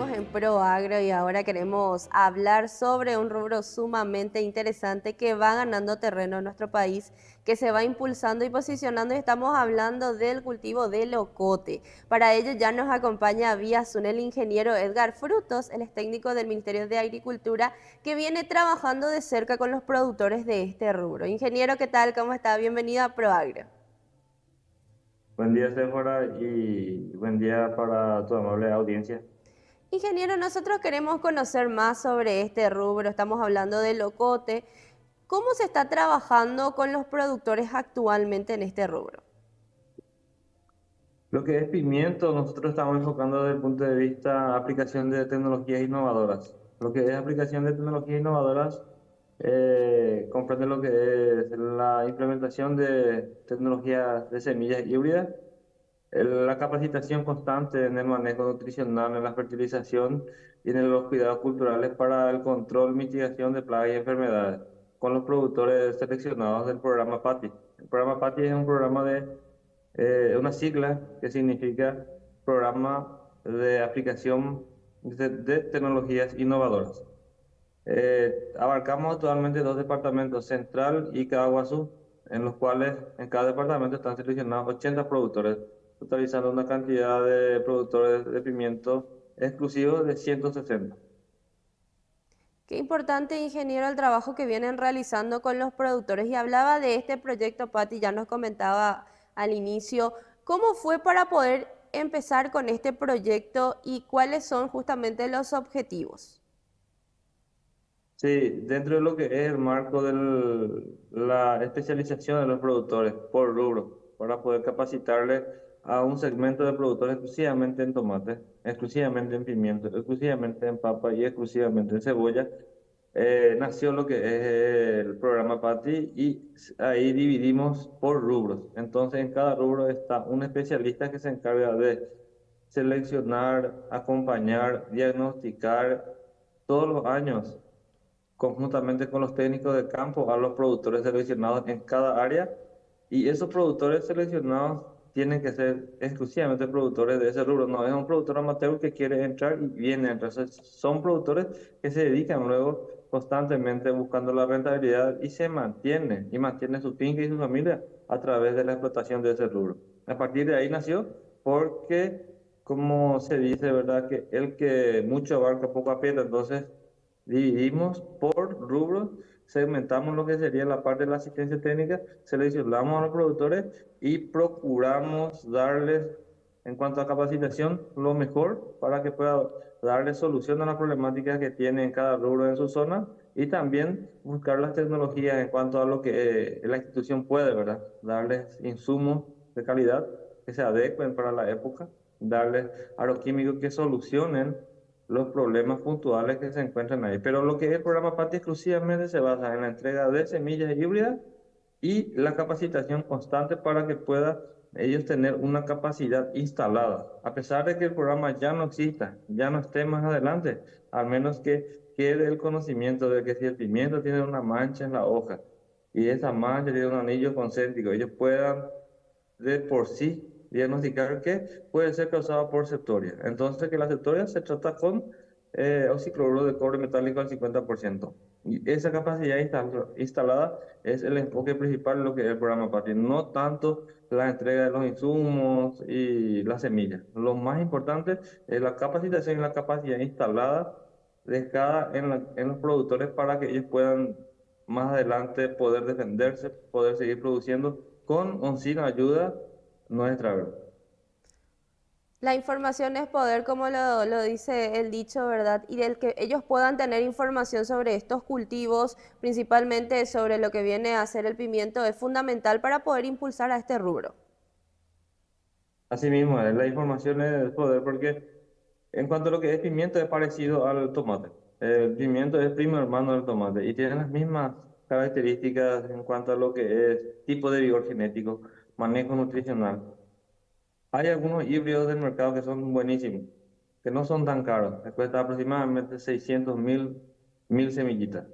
seguimos en ProAgro y ahora queremos hablar sobre un rubro sumamente interesante que va ganando terreno en nuestro país, que se va impulsando y posicionando y estamos hablando del cultivo del ocote. Para ello ya nos acompaña vía Zoom el ingeniero Edgar Frutos, él es técnico del Ministerio de Agricultura que viene trabajando de cerca con los productores de este rubro. Ingeniero, ¿qué tal? ¿Cómo está? Bienvenido a ProAgro. Buen día, Sephora, y buen día para tu amable audiencia. Ingeniero, nosotros queremos conocer más sobre este rubro, estamos hablando del locote. ¿Cómo se está trabajando con los productores actualmente en este rubro? Lo que es pimiento, nosotros estamos enfocando desde el punto de vista aplicación de tecnologías innovadoras. Lo que es aplicación de tecnologías innovadoras comprende lo que es la implementación de tecnologías de semillas híbridas, la capacitación constante en el manejo nutricional, en la fertilización y en los cuidados culturales para el control, mitigación de plagas y enfermedades con los productores seleccionados del programa PATI. El programa PATI es un programa una sigla que significa Programa de Aplicación de Tecnologías Innovadoras. Abarcamos actualmente dos departamentos, Central y Caguazú, en los cuales en cada departamento están seleccionados 80 productores, totalizando una cantidad de productores de pimiento exclusivos de 160. Qué importante, ingeniero, el trabajo que vienen realizando con los productores. Y hablaba de este proyecto, Patti, ya nos comentaba al inicio, ¿cómo fue para poder empezar con este proyecto y cuáles son justamente los objetivos? Sí, dentro de lo que es el marco de la especialización de los productores por rubro, para poder capacitarle a un segmento de productores exclusivamente en tomate, exclusivamente en pimiento, exclusivamente en papa y exclusivamente en cebolla, nació lo que es el programa PATI y ahí dividimos por rubros. Entonces, en cada rubro está un especialista que se encarga de seleccionar, acompañar, diagnosticar todos los años conjuntamente con los técnicos de campo a los productores seleccionados en cada área, y esos productores seleccionados tienen que ser exclusivamente productores de ese rubro. No es un productor amateur que quiere entrar y viene. Entonces son productores que se dedican luego constantemente buscando la rentabilidad y se mantiene su finca y su familia a través de la explotación de ese rubro. A partir de ahí nació porque, como se dice, ¿verdad? Que el que mucho abarca poco aprieta. Entonces dividimos por rubros, segmentamos lo que sería la parte de la asistencia técnica, seleccionamos a los productores y procuramos darles, en cuanto a capacitación, lo mejor para que pueda darles solución a las problemáticas que tiene en cada rubro en su zona, y también buscar las tecnologías en cuanto a lo que la institución puede, ¿verdad? Darles insumos de calidad que se adecuen para la época, darles agroquímicos que solucionen los problemas puntuales que se encuentran ahí. Pero lo que es el programa PATI exclusivamente se basa en la entrega de semillas híbridas y la capacitación constante para que puedan ellos tener una capacidad instalada. A pesar de que el programa ya no exista, ya no esté más adelante, al menos que quede el conocimiento de que si el pimiento tiene una mancha en la hoja y esa mancha tiene un anillo concéntrico, ellos puedan de por sí diagnosticar que puede ser causada por septoria. Entonces, que la septoria se trata con oxicloruro de cobre metálico al 50%. Y esa capacidad instalada es el enfoque principal de lo que es el programa PATI, no tanto la entrega de los insumos y las semillas. Lo más importante es la capacitación y la capacidad instalada dejada en los productores para que ellos puedan más adelante poder defenderse, poder seguir produciendo con o sin ayuda nuestra, ¿verdad? La información es poder, como lo dice el dicho, ¿verdad? Y del que ellos puedan tener información sobre estos cultivos, principalmente sobre lo que viene a ser el pimiento, es fundamental para poder impulsar a este rubro. Asimismo, la información es poder porque en cuanto a lo que es pimiento es parecido al tomate. El pimiento es primo hermano del tomate y tiene las mismas características en cuanto a lo que es tipo de vigor genético, manejo nutricional. Hay algunos híbridos del mercado que son buenísimos, que no son tan caros. Les cuesta aproximadamente 600.000 semillitas,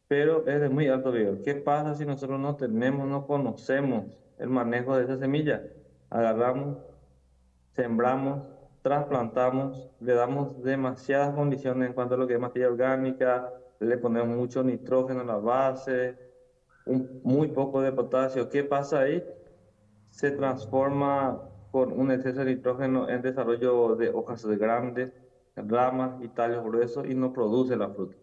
pero es de muy alto vigor. ¿Qué pasa si nosotros no tenemos, no conocemos el manejo de esa semilla? Agarramos, sembramos trasplantamos, le damos demasiadas condiciones en cuanto a lo que es materia orgánica, le ponemos mucho nitrógeno en la base, muy poco de potasio. ¿Qué pasa ahí? Se transforma con un exceso de nitrógeno en desarrollo de hojas grandes, ramas y tallos gruesos y no produce la fruta.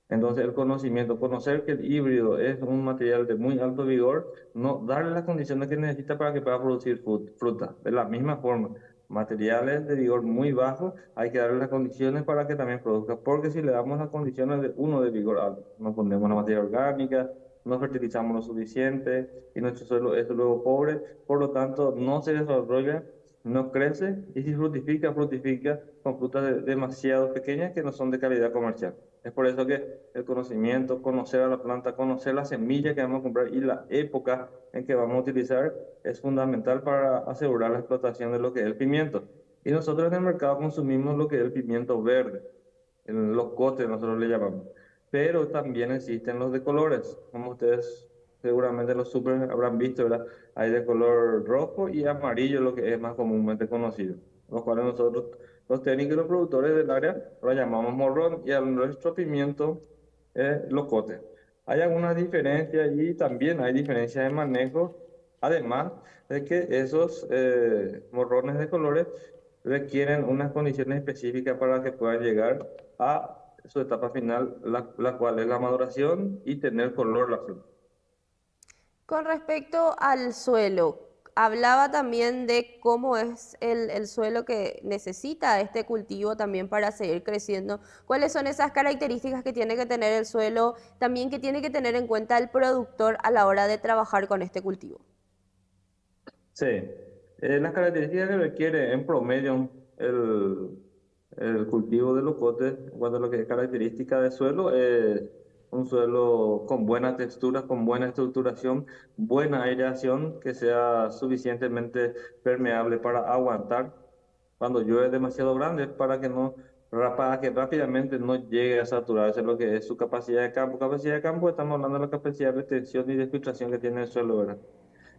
Entonces el conocimiento, conocer que el híbrido es un material de muy alto vigor, no darle las condiciones que necesita para que pueda producir fruta. De la misma forma, materiales de vigor muy bajo, hay que darle las condiciones para que también produzca, porque si le damos las condiciones de uno de vigor alto, no ponemos la materia orgánica, no fertilizamos lo suficiente y nuestro suelo es luego pobre, por lo tanto no se desarrolla, no crece y si fructifica, fructifica con frutas demasiado pequeñas que no son de calidad comercial. Es por eso que el conocimiento, conocer a la planta, conocer la semilla que vamos a comprar y la época en que vamos a utilizar es fundamental para asegurar la explotación de lo que es el pimiento. Y nosotros en el mercado consumimos lo que es el pimiento verde, en los cotes nosotros le llamamos. Pero también existen los de colores, como ustedes seguramente los super habrán visto, ¿verdad? Hay de color rojo y amarillo, lo que es más comúnmente conocido, los cuales nosotros, los técnicos y los productores del área, lo llamamos morrón y al nuestro pimiento locote. Hay algunas diferencias y también hay diferencias de manejo, además de que esos morrones de colores requieren unas condiciones específicas para que puedan llegar a su etapa final, la cual es la maduración y tener color la fruta. Con respecto al suelo, hablaba también de cómo es el suelo que necesita este cultivo también para seguir creciendo. ¿Cuáles son esas características que tiene que tener el suelo? También que tiene que tener en cuenta el productor a la hora de trabajar con este cultivo. Sí, las características que requiere en promedio el cultivo de locote, en cuanto a lo que es característica de suelo, es un suelo con buena textura, con buena estructuración, buena aireación, que sea suficientemente permeable para aguantar cuando llueve demasiado grande, para que no, para que rápidamente no llegue a saturarse lo que es su capacidad de campo. Capacidad de campo, estamos hablando de la capacidad de retención y de filtración que tiene el suelo, ¿verdad?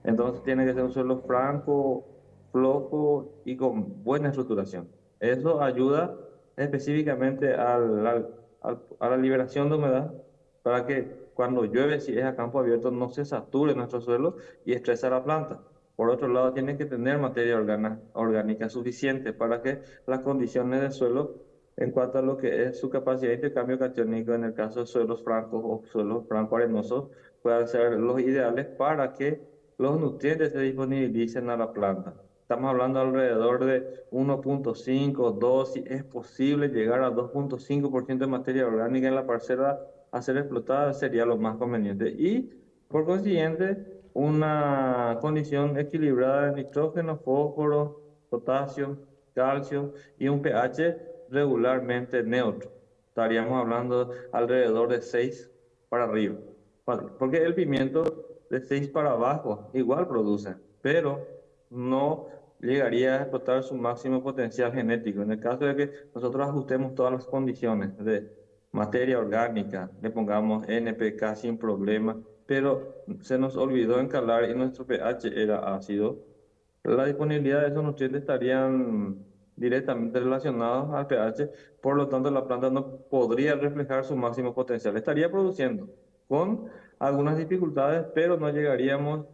Entonces tiene que ser un suelo franco, flojo y con buena estructuración. Eso ayuda específicamente a la liberación de humedad para que cuando llueve, si es a campo abierto, no se sature nuestro suelo y estrese a la planta. Por otro lado, tiene que tener materia orgánica suficiente para que las condiciones del suelo, en cuanto a lo que es su capacidad de intercambio catiónico, en el caso de suelos francos o suelos franco-arenosos, puedan ser los ideales para que los nutrientes se disponibilicen a la planta. Estamos hablando alrededor de 1.5, 2, si es posible llegar a 2.5% de materia orgánica en la parcela a ser explotada sería lo más conveniente. Y por consiguiente, una condición equilibrada de nitrógeno, fósforo, potasio, calcio y un pH regularmente neutro. Estaríamos hablando alrededor de 6 para arriba. Porque el pimiento de 6 para abajo igual produce, pero no llegaría a explotar su máximo potencial genético. En el caso de que nosotros ajustemos todas las condiciones de materia orgánica, le pongamos NPK sin problema, pero se nos olvidó encalar y nuestro pH era ácido, la disponibilidad de esos nutrientes estarían directamente relacionados al pH, por lo tanto la planta no podría reflejar su máximo potencial. Estaría produciendo con algunas dificultades, pero no llegaríamos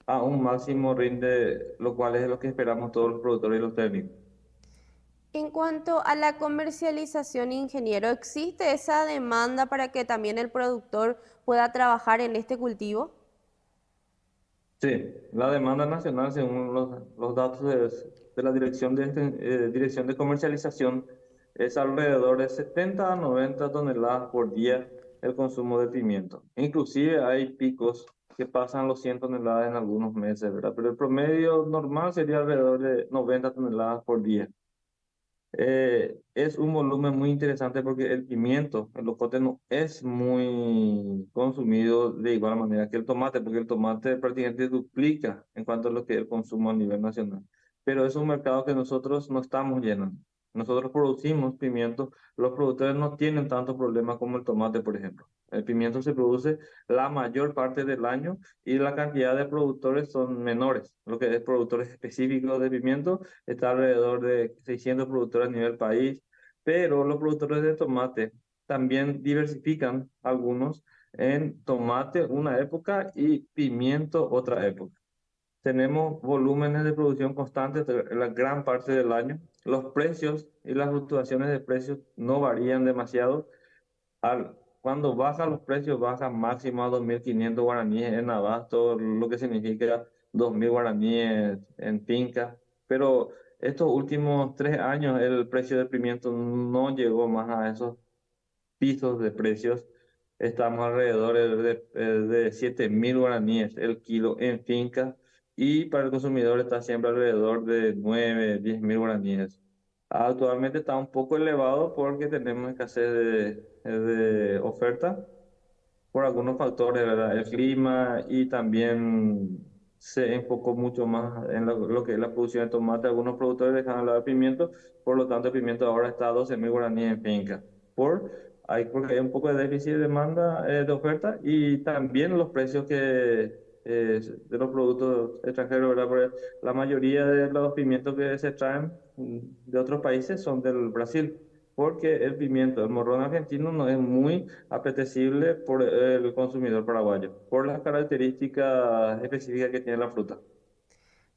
a un máximo rinde, lo cual es lo que esperamos todos los productores y los técnicos. En cuanto a la comercialización, ingeniero, ¿existe esa demanda para que también el productor pueda trabajar en este cultivo? Sí, la demanda nacional, según los datos de la Dirección de Comercialización, es alrededor de 70 a 90 toneladas por día el consumo de pimiento. Inclusive hay picos que pasan los 100 toneladas en algunos meses, ¿verdad? Pero el promedio normal sería alrededor de 90 toneladas por día. Es un volumen muy interesante porque el pimiento, el locote, no es muy consumido de igual manera que el tomate, porque el tomate prácticamente duplica en cuanto a lo que es el consumo a nivel nacional. Pero es un mercado que nosotros no estamos llenando. Nosotros producimos pimiento, los productores no tienen tanto problema como el tomate, por ejemplo. El pimiento se produce la mayor parte del año y la cantidad de productores son menores. Lo que es productores específicos de pimiento está alrededor de 600 productores a nivel país, pero los productores de tomate también diversifican algunos en tomate una época y pimiento otra época. Tenemos volúmenes de producción constantes la gran parte del año. Los precios y las fluctuaciones de precios no varían demasiado. Cuando bajan los precios, bajan máximo a 2.500 guaraníes en abasto, lo que significa 2.000 guaraníes en finca. Pero estos últimos 3 años el precio del pimiento no llegó más a esos pisos de precios. Estamos alrededor de 7.000 guaraníes el kilo en finca y para el consumidor está siempre alrededor de 9 10.000 guaraníes. Actualmente está un poco elevado porque tenemos escasez de oferta por algunos factores, ¿verdad? El clima y también se enfocó mucho más en lo que es la producción de tomate. Algunos productores dejaron de pimiento, por lo tanto el pimiento ahora está a 12.000 guaraníes en finca. Porque hay un poco de déficit de demanda, de oferta y también los precios de los productos extranjeros, ¿verdad? Porque la mayoría de los pimientos que se traen de otros países son del Brasil. Porque el pimiento, el morrón argentino no es muy apetecible por el consumidor paraguayo, por las características específicas que tiene la fruta.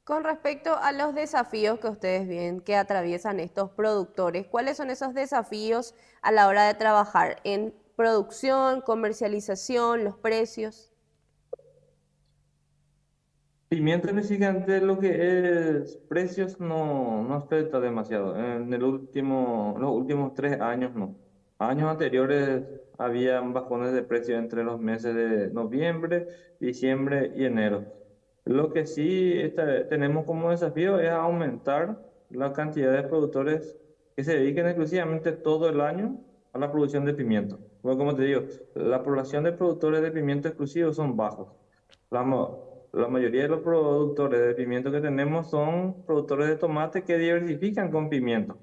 Con respecto a los desafíos que ustedes ven que atraviesan estos productores, ¿cuáles son esos desafíos a la hora de trabajar en producción, comercialización, los precios? Pimiento específicamente lo que es precios no afecta demasiado. Los últimos 3 años no. Años anteriores había bajones de precios entre los meses de noviembre, diciembre y enero. Lo que sí tenemos como desafío es aumentar la cantidad de productores que se dediquen exclusivamente todo el año a la producción de pimiento. Bueno, como te digo, la población de productores de pimiento exclusivos son bajos. La mayoría de los productores de pimiento que tenemos son productores de tomate que diversifican con pimiento.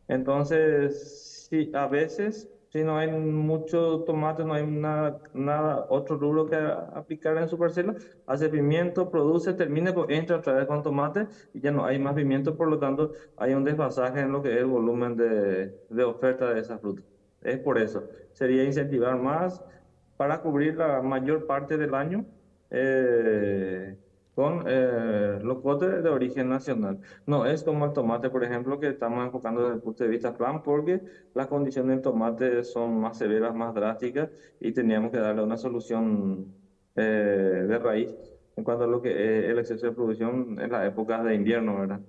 Entonces, sí, a veces, si no hay mucho tomate, no hay nada otro rubro que aplicar en su parcela, hace pimiento, produce, termina, pues entra otra vez con tomate y ya no hay más pimiento, por lo tanto, hay un desfasaje en lo que es el volumen de oferta de esa fruta. Es por eso. Sería incentivar más para cubrir la mayor parte del año eh, con locote de origen nacional. No es como el tomate, por ejemplo, que estamos enfocando desde el punto de vista plan, porque las condiciones del tomate son más severas, más drásticas, y teníamos que darle una solución de raíz en cuanto a lo que es el exceso de producción en las épocas de invierno, ¿verdad?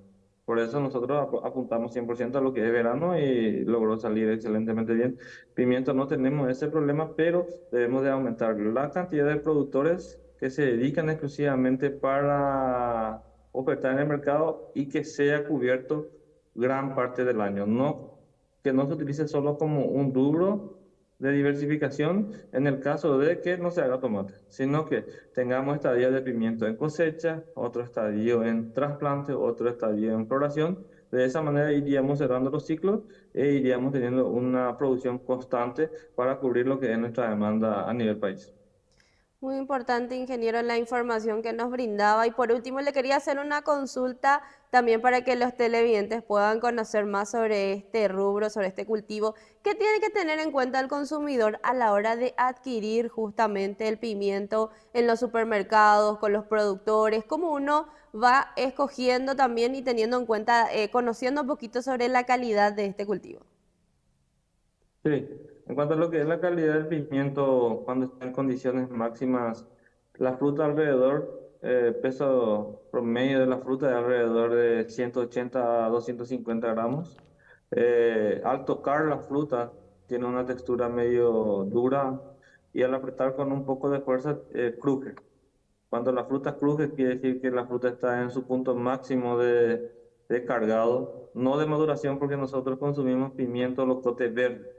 Por eso nosotros apuntamos 100% a lo que es verano y logró salir excelentemente bien. Pimiento no tenemos ese problema, pero debemos de aumentar la cantidad de productores que se dedican exclusivamente para ofertar en el mercado y que sea cubierto gran parte del año. No, que no se utilice solo como un rubro de diversificación en el caso de que no se haga tomate, sino que tengamos estadios de pimiento en cosecha, otro estadio en trasplante, otro estadio en floración. De esa manera iríamos cerrando los ciclos e iríamos teniendo una producción constante para cubrir lo que es nuestra demanda a nivel país. Muy importante, ingeniero, la información que nos brindaba. Y por último, le quería hacer una consulta también para que los televidentes puedan conocer más sobre este rubro, sobre este cultivo. ¿Qué tiene que tener en cuenta el consumidor a la hora de adquirir justamente el pimiento en los supermercados, con los productores? ¿Cómo uno va escogiendo también y teniendo en cuenta, conociendo un poquito sobre la calidad de este cultivo? Sí, en cuanto a lo que es la calidad del pimiento, cuando está en condiciones máximas, la fruta alrededor, peso promedio de la fruta es alrededor de 180 a 250 gramos. Al tocar la fruta, tiene una textura medio dura y al apretar con un poco de fuerza, cruje. Cuando la fruta cruje, quiere decir que la fruta está en su punto máximo de cargado, no de maduración, porque nosotros consumimos pimiento locote verde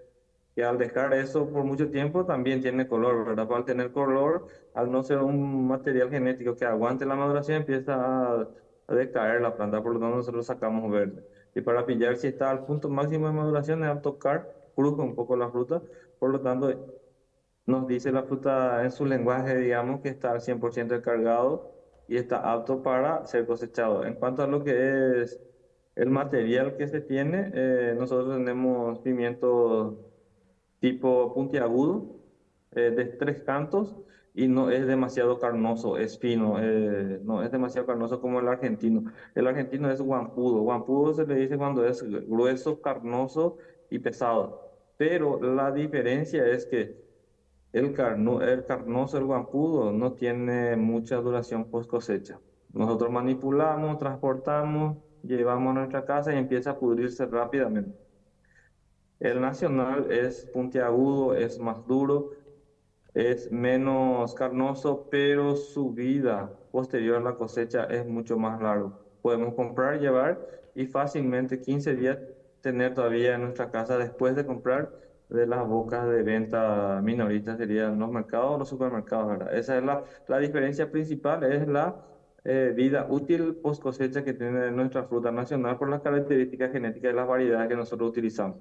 que al dejar eso por mucho tiempo también tiene color, ¿verdad? Al tener color, al no ser un material genético que aguante la maduración, empieza a decaer la planta, por lo tanto nosotros lo sacamos verde. Y para pillar si está al punto máximo de maduración, es al tocar, cruje un poco la fruta. Por lo tanto, nos dice la fruta en su lenguaje, digamos, que está al 100% cargado y está apto para ser cosechado. En cuanto a lo que es el material que se tiene, nosotros tenemos pimientos tipo puntiagudo, de tres cantos, y no es demasiado carnoso, es fino, no es demasiado carnoso como el argentino. El argentino es guampudo. Guampudo se le dice cuando es grueso, carnoso y pesado. Pero la diferencia es que el carnoso, el guampudo, no tiene mucha duración post cosecha. Nosotros manipulamos, transportamos, llevamos a nuestra casa y empieza a pudrirse rápidamente. El nacional es puntiagudo, es más duro, es menos carnoso, pero su vida posterior a la cosecha es mucho más largo. Podemos comprar, llevar y fácilmente 15 días tener todavía en nuestra casa después de comprar de las bocas de venta minoristas, serían los mercados o los supermercados, ¿verdad? Esa es la diferencia principal, es la vida útil post cosecha que tiene nuestra fruta nacional por las características genéticas de las variedades que nosotros utilizamos.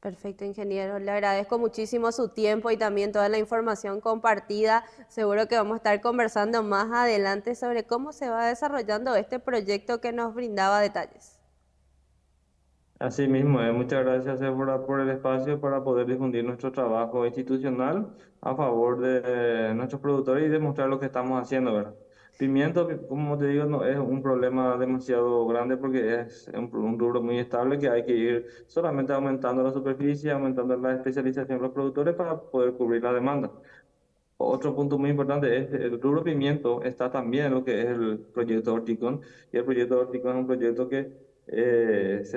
Perfecto, ingeniero. Le agradezco muchísimo su tiempo y también toda la información compartida. Seguro que vamos a estar conversando más adelante sobre cómo se va desarrollando este proyecto que nos brindaba detalles. Así mismo, muchas gracias, Évora, por el espacio para poder difundir nuestro trabajo institucional a favor de nuestros productores y demostrar lo que estamos haciendo, ¿verdad? Pimiento, como te digo, no es un problema demasiado grande porque es un rubro muy estable que hay que ir solamente aumentando la superficie, aumentando la especialización de los productores para poder cubrir la demanda. Otro punto muy importante es el rubro pimiento está también en lo que es el proyecto Horticón, y el proyecto Horticón es un proyecto que es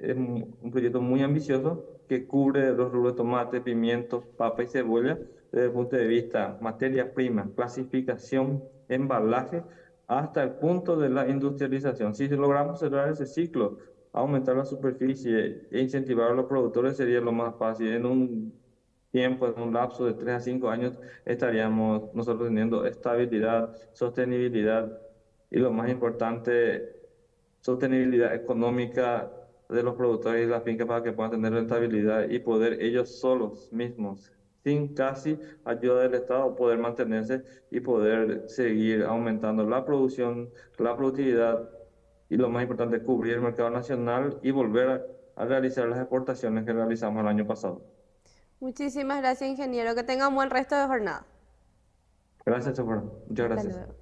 un proyecto muy ambicioso que cubre los rubros tomate, pimiento, papa y cebolla desde el punto de vista materia prima, clasificación, embalaje, hasta el punto de la industrialización. Si logramos cerrar ese ciclo, aumentar la superficie e incentivar a los productores sería lo más fácil. En un tiempo, en un lapso de 3 a 5 años, estaríamos nosotros teniendo estabilidad, sostenibilidad y lo más importante, sostenibilidad económica de los productores y las fincas para que puedan tener rentabilidad y poder ellos solos mismos, sin casi ayuda del Estado, poder mantenerse y poder seguir aumentando la producción, la productividad y lo más importante, cubrir el mercado nacional y volver a realizar las exportaciones que realizamos el año pasado. Muchísimas gracias, ingeniero. Que tenga un buen resto de jornada. Gracias, Chopra. Muchas Hasta gracias. luego.